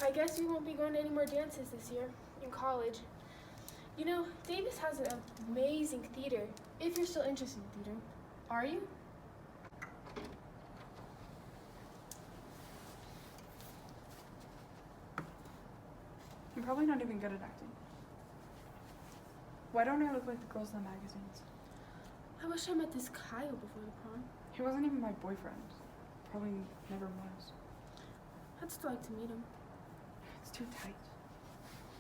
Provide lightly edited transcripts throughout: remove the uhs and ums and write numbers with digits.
I guess we won't be going to any more dances this year in college. You know, Davis has an amazing theater, if you're still interested in theater. Are you? I'm probably not even good at acting. Why don't I look like the girls in the magazines? I wish I met this Kyle before the prom. He wasn't even my boyfriend. Probably never was. I'd still like to meet him. It's too tight.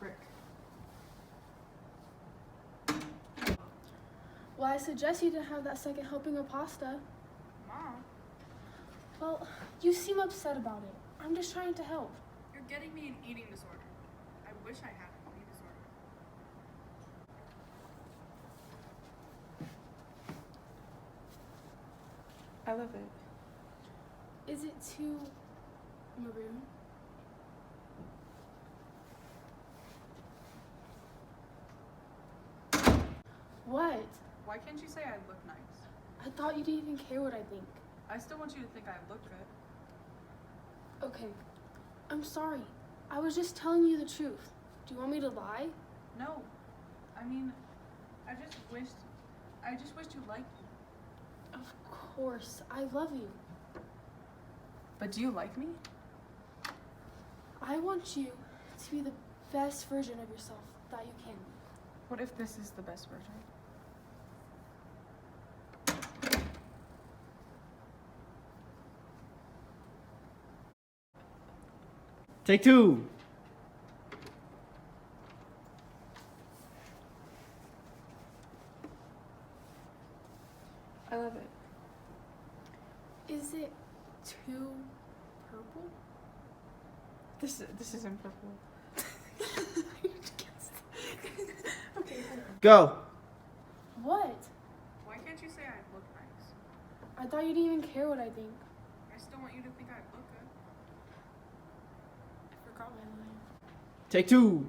Rick. Well, I suggest you to have that second helping of pasta. Mom, Well, you seem upset about it. I'm just trying to help. you're getting me an eating disorder. I wish I had an eating disorder. I love it. Is it too maroon? What? Why can't you say I look nice? I thought you didn't even care what I think. I still want you to think I look good. Okay, I'm sorry. I was just telling you the truth. Do you want me to lie? No. I mean, I just wished you liked me. Of course, I love you. But do you like me? I want you to be the best version of yourself that you can. What if this is the best version? Take two. I love it. Is it too purple? This isn't purple. Okay. Go. What? Why can't you say I look nice? I thought you didn't even care what I think. I still want you to think I look good. I forgot my line. Take two.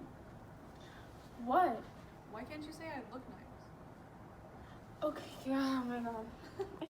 What? Why can't you say I look nice? Okay, oh my god.